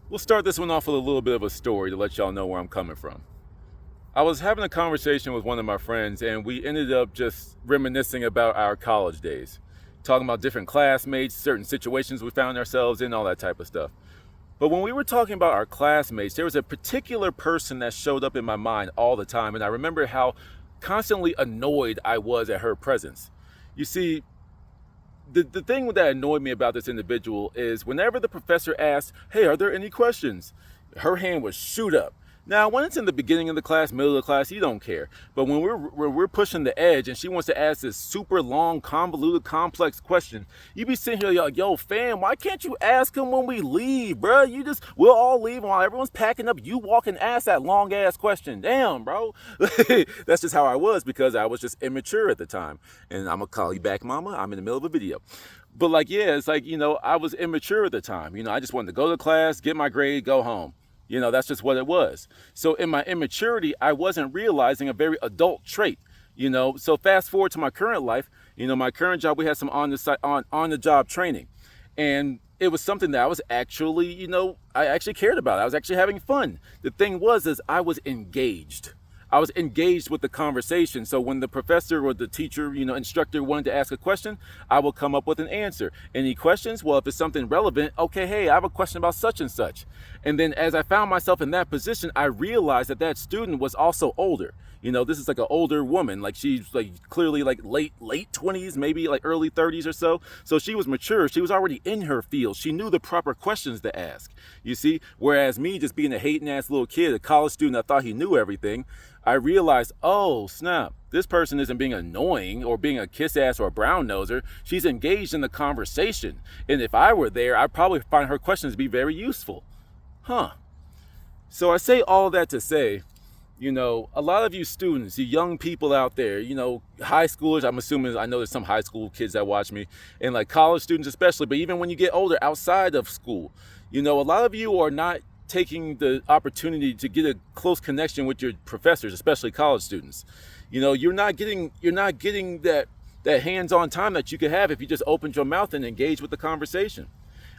We'll start this one off with a little bit of a story to let y'all know where I'm coming from. I was having a conversation with one of my friends, and we ended up just reminiscing about our college days, talking about different classmates, certain situations we found ourselves in, all that type of stuff. But when we were talking about our classmates, there was a particular person that showed up in my mind all the time, and I remember how constantly annoyed I was at her presence. You see, the thing that annoyed me about this individual is whenever the professor asked, "Hey, are there any questions?" her hand would shoot up. Now, when it's in the beginning of the class, middle of the class, you don't care. But when we're pushing the edge and she wants to ask this super long, convoluted, complex question, you be sitting here like, "Yo, fam, why can't you ask him when we leave, bro? We'll all leave while everyone's packing up. You walk and ask that long ass question. Damn, bro." That's just how I was because I was just immature at the time. And I'm gonna call you back, mama. I'm in the middle of a video. But like, yeah, it's like, I was immature at the time. I just wanted to go to class, get my grade, go home. That's just what it was. So in my immaturity, I wasn't realizing a very adult trait. So fast forward to my current life. My current job, we had some on the job training, and it was something that I was actually, I actually cared about. I was actually having fun. The thing was, is I was engaged. I was engaged with the conversation. So when the professor or the teacher, instructor wanted to ask a question, I will come up with an answer. Any questions? Well, if it's something relevant, okay, hey, I have a question about such and such. And then as I found myself in that position, I realized that that student was also older. This is like an older woman, like she's like clearly like late 20s, maybe like early 30s or so. So she was mature. She was already in her field. She knew the proper questions to ask, you see? Whereas me just being a hating ass little kid, a college student that thought he knew everything, I realized, oh snap, this person isn't being annoying or being a kiss ass or a brown noser. She's engaged in the conversation. And if I were there, I'd probably find her questions to be very useful. Huh. So I say all that to say, a lot of you students, you young people out there, high schoolers, I'm assuming, I know there's some high school kids that watch me, and like college students especially, but even when you get older outside of school, a lot of you are not taking the opportunity to get a close connection with your professors, especially college students. You're not getting that hands-on time that you could have if you just opened your mouth and engaged with the conversation.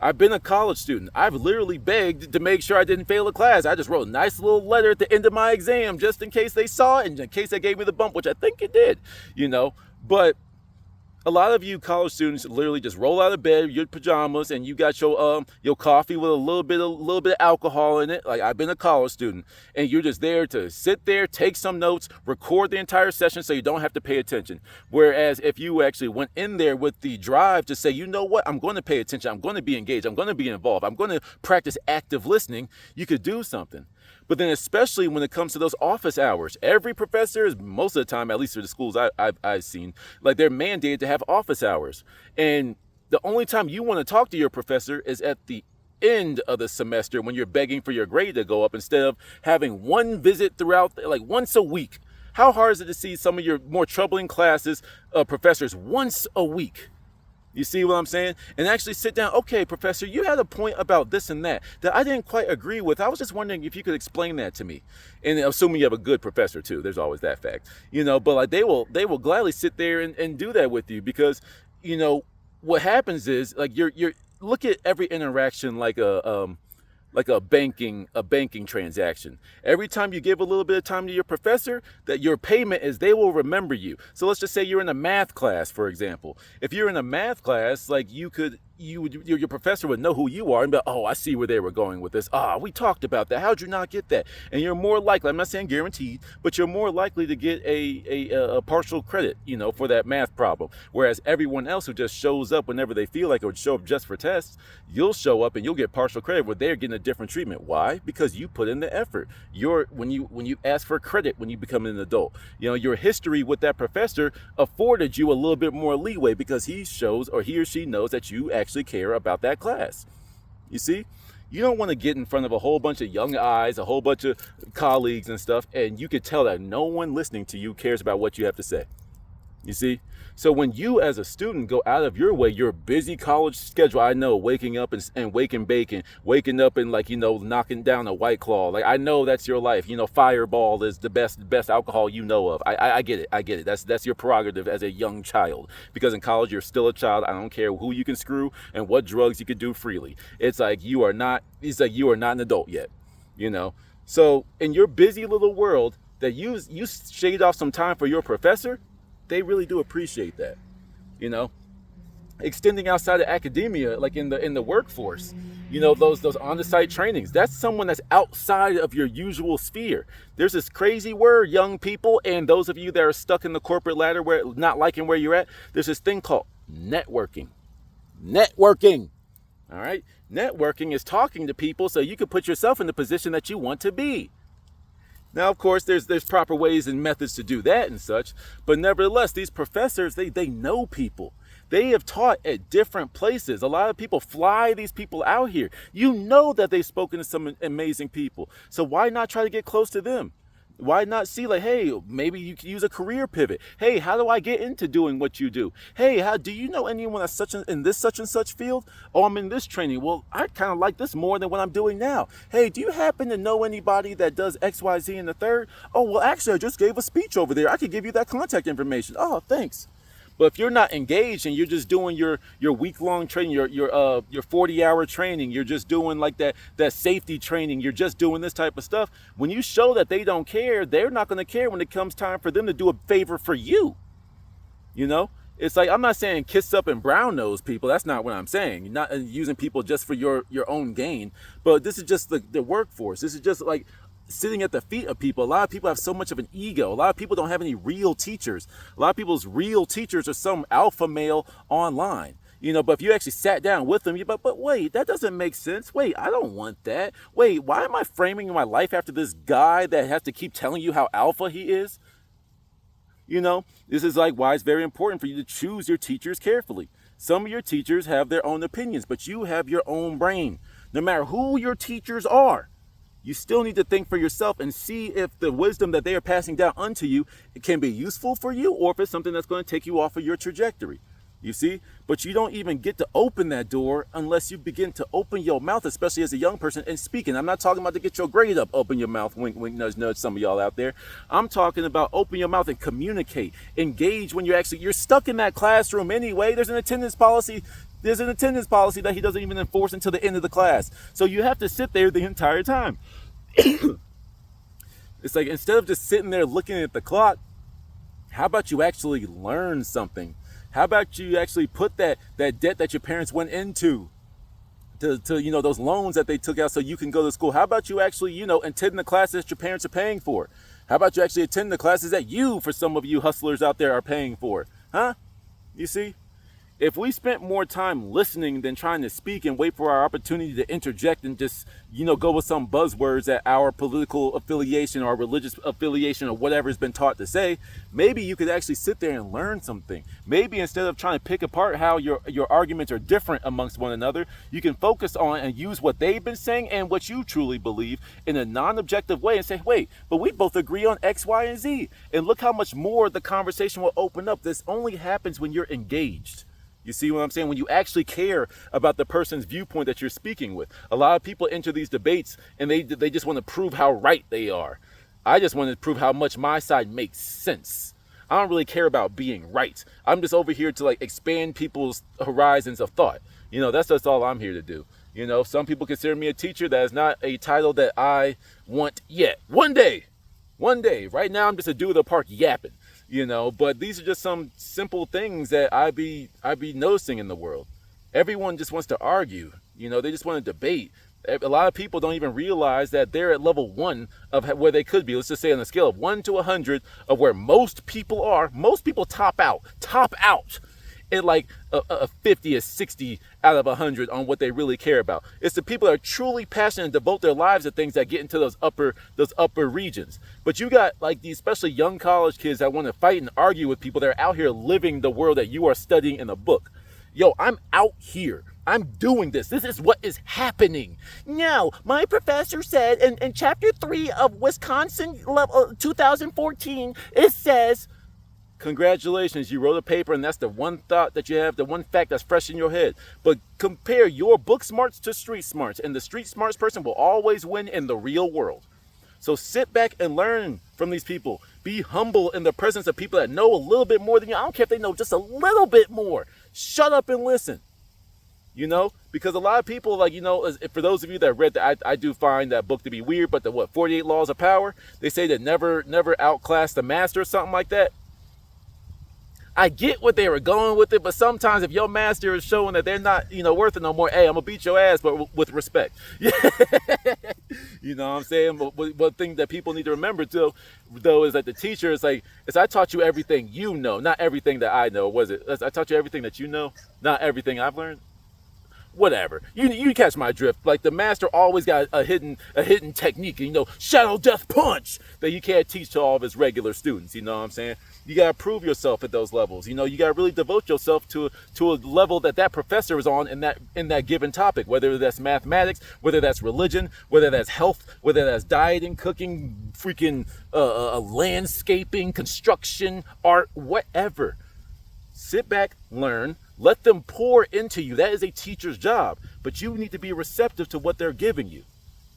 I've been a college student. I've literally begged to make sure I didn't fail a class. I just wrote a nice little letter at the end of my exam just in case they saw it and in case they gave me the bump, which I think it did, But a lot of you college students literally just roll out of bed, your pajamas, and you got your coffee with a little bit of alcohol in it. Like, I've been a college student, and you're just there to sit there, take some notes, record the entire session so you don't have to pay attention. Whereas if you actually went in there with the drive to say, you know what, I'm going to pay attention, I'm going to be engaged, I'm going to be involved, I'm going to practice active listening, you could do something. But then especially when it comes to those office hours, every professor is, most of the time, at least for the schools I've seen, like they're mandated to have office hours. And the only time you want to talk to your professor is at the end of the semester when you're begging for your grade to go up instead of having one visit throughout, like once a week. How hard is it to see some of your more troubling classes, professors once a week? You see what I'm saying? And actually sit down. Okay, professor, you had a point about this and that I didn't quite agree with. I was just wondering if you could explain that to me. And assuming you have a good professor too, there's always that fact. But like they will gladly sit there and do that with you because, what happens is like you're look at every interaction like a banking transaction. Every time you give a little bit of time to your professor, that your payment is they will remember you. So let's just say you're in a math class, for example. If you're in a math class, like your professor would know who you are and be like, oh, I see where they were going with this. We talked about that. How'd you not get that? And you're more likely, I'm not saying guaranteed, but you're more likely to get a partial credit, for that math problem. Whereas everyone else who just shows up whenever they feel like it would show up just for tests, you'll show up and you'll get partial credit where they're getting a different treatment. Why? Because you put in the effort. When you ask for credit when you become an adult, your history with that professor afforded you a little bit more leeway because he or she knows that you actually care about that class. You see, you don't want to get in front of a whole bunch of young eyes, a whole bunch of colleagues and stuff, and you could tell that no one listening to you cares about what you have to say. You see? So when you as a student go out of your way, your busy college schedule, I know, waking up and waking bacon, waking up and like, knocking down a White Claw. Like, I know that's your life. Fireball is the best alcohol you know of. I get it. I get it. That's your prerogative as a young child. Because in college, you're still a child. I don't care who you can screw and what drugs you can do freely. It's like you are not an adult yet, So in your busy little world that you shade off some time for your professor, they really do appreciate that, extending outside of academia, like in the workforce, those on-the-site trainings. That's someone that's outside of your usual sphere. There's this crazy word, young people, and those of you that are stuck in the corporate ladder, where not liking where you're at. There's this thing called networking. All right, networking is talking to people so you can put yourself in the position that you want to be. Now, of course, there's proper ways and methods to do that and such, but nevertheless, these professors, they know people. They have taught at different places. A lot of people fly these people out here. You know that they've spoken to some amazing people. So why not try to get close to them? Why not see like, hey, maybe you can use a career pivot. Hey, how do I get into doing what you do? Hey, how do you know anyone that's in this such and such field? Oh, I'm in this training. Well, I kind of like this more than what I'm doing now. Hey, do you happen to know anybody that does X, Y, Z in the third? Oh, well, actually, I just gave a speech over there. I could give you that contact information. Oh, thanks. But if you're not engaged and you're just doing your week-long training, your 40-hour training, you're just doing like that safety training, you're just doing this type of stuff, when you show that they don't care, they're not going to care when it comes time for them to do a favor for you. It's like, I'm not saying kiss up and brown nose people. That's not what I'm saying. You're not using people just for your own gain. But this is just the workforce. This is just like sitting at the feet of people. A lot of people have so much of an ego. A lot of people don't have any real teachers. A lot of people's real teachers are some alpha male online. But if you actually sat down with them, but wait, that doesn't make sense. Wait, I don't want that. Wait, why am I framing my life after this guy that has to keep telling you how alpha he is? This is like why it's very important for you to choose your teachers carefully. Some of your teachers have their own opinions, but you have your own brain. No matter who your teachers are, you still need to think for yourself and see if the wisdom that they are passing down unto you, it can be useful for you, or if it's something that's going to take you off of your trajectory. You see? But you don't even get to open that door unless you begin to open your mouth, especially as a young person, and speak. And I'm not talking about to get your grade up, open your mouth, wink, wink, nudge, nudge, some of y'all out there. I'm talking about open your mouth and communicate. Engage when you're stuck in that classroom anyway. There's an attendance policy that he doesn't even enforce until the end of the class. So you have to sit there the entire time. It's like, instead of just sitting there looking at the clock, how about you actually learn something? How about you actually put that debt that your parents went into to those loans that they took out so you can go to school? How about you actually, attend the classes that your parents are paying for? How about you actually attend the classes that for some of you hustlers out there, are paying for? Huh? You see? If we spent more time listening than trying to speak and wait for our opportunity to interject and just, go with some buzzwords that our political affiliation or religious affiliation or whatever has been taught to say, maybe you could actually sit there and learn something. Maybe instead of trying to pick apart how your arguments are different amongst one another, you can focus on and use what they've been saying and what you truly believe in a non-objective way and say, wait, but we both agree on X, Y, and Z. And look how much more the conversation will open up. This only happens when you're engaged. You see what I'm saying? When you actually care about the person's viewpoint that you're speaking with. A lot of people enter these debates and they just want to prove how right they are. I just want to prove how much my side makes sense. I don't really care about being right. I'm just over here to expand people's horizons of thought. That's just all I'm here to do. Some people consider me a teacher. That is not a title that I want yet. One day. Right now, I'm just a dude at the park yapping. But these are just some simple things that I be noticing in the world. Everyone just wants to argue. They just want to debate. A lot of people don't even realize that they're at level 1 of where they could be. Let's just say on a scale of 1 to 100 of where most people are. Most people top out at like a 50 or 60 out of 100 on what they really care about. It's the people that are truly passionate and devote their lives to things that get into those upper regions. But you got these especially young college kids that want to fight and argue with people that are out here living the world that you are studying in a book. Yo, I'm out here. I'm doing this. This is what is happening. No, my professor said in chapter 3 of Wisconsin 2014, it says, Congratulations, you wrote a paper and that's the one thought that you have, the one fact that's fresh in your head. But compare your book smarts to street smarts, and the street smarts person will always win in the real world. So sit back and learn from these people. Be humble in the presence of people that know a little bit more than you. I don't care if they know just a little bit more. Shut up and listen. Because a lot of people, for those of you that read that, I do find that book to be weird, but 48 Laws of Power, they say that never outclass the master or something like that. I get what they were going with it, but sometimes if your master is showing that they're not, worth it no more, hey, I'm gonna beat your ass, but with respect. You know what I'm saying? But one thing that people need to remember too, though, is that the teacher is like, I taught you everything you know, not everything that I know. Was it? I taught you everything that you know, not everything I've learned. Whatever, you catch my drift. Like the master always got a hidden technique, shadow death punch that you can't teach to all of his regular students. You know what I'm saying? You gotta prove yourself at those levels. You gotta really devote yourself to a level that professor is on in that given topic. Whether that's mathematics, whether that's religion, whether that's health, whether that's dieting, cooking, freaking landscaping, construction, art, whatever. Sit back, learn. Let them pour into you. That is a teacher's job. But you need to be receptive to what they're giving you.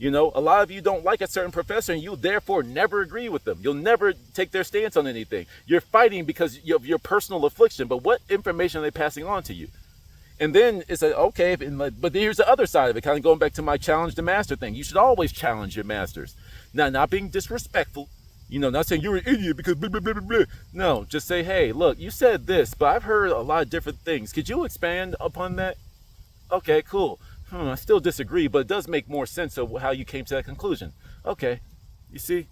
A lot of you don't like a certain professor and you therefore never agree with them. You'll never take their stance on anything. You're fighting because of your personal affliction. But what information are they passing on to you? And then it's like, okay, but here's the other side of it, kind of going back to my challenge the master thing. You should always challenge your masters. Now, not being disrespectful. Not saying you're an idiot because blah, blah, blah, blah, blah. No, just say, hey, look, you said this, but I've heard a lot of different things. Could you expand upon that? Okay, cool. I still disagree, but it does make more sense of how you came to that conclusion. Okay, you see,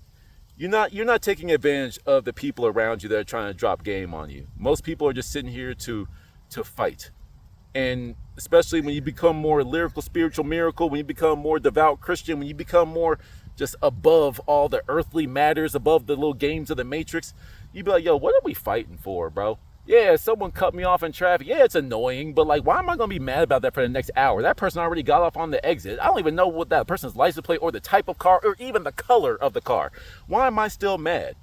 you're not taking advantage of the people around you that are trying to drop game on you. Most people are just sitting here to fight. And especially when you become more lyrical, spiritual miracle, when you become more devout Christian, when you become more just above all the earthly matters, above the little games of the Matrix, you'd be like, yo, what are we fighting for, bro? Yeah, someone cut me off in traffic. Yeah, it's annoying, but why am I going to be mad about that for the next hour? That person already got off on the exit. I don't even know what that person's license plate or the type of car or even the color of the car. Why am I still mad?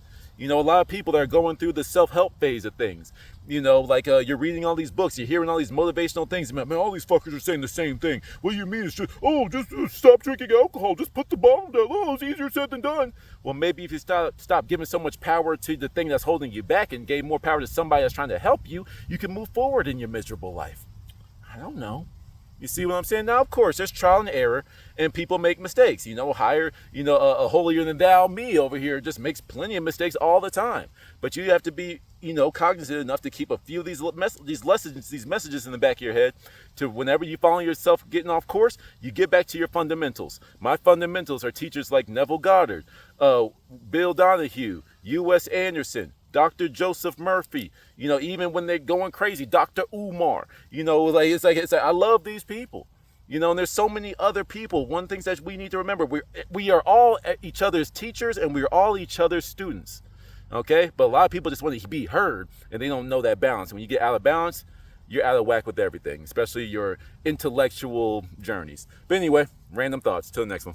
A lot of people that are going through the self-help phase of things, you're reading all these books, you're hearing all these motivational things. Man, all these fuckers are saying the same thing. What do you mean? It's just, just stop drinking alcohol. Just put the bottle down. Oh, it's easier said than done. Well, maybe if you stop giving so much power to the thing that's holding you back and gave more power to somebody that's trying to help you, you can move forward in your miserable life. I don't know. You see what I'm saying? Now, of course, there's trial and error, and people make mistakes. Hire, a holier than thou me over here just makes plenty of mistakes all the time. But you have to be, cognizant enough to keep a few of these messages in the back of your head to whenever you find yourself getting off course, you get back to your fundamentals. My fundamentals are teachers like Neville Goddard, Bill Donahue, U.S. Anderson, Dr. Joseph Murphy, even when they're going crazy, Dr. Umar, it's like I love these people, and there's so many other people. One thing that we need to remember, we are all each other's teachers and we're all each other's students. Okay. But a lot of people just want to be heard and they don't know that balance. When you get out of balance, you're out of whack with everything, especially your intellectual journeys. But anyway, random thoughts. Till the next one.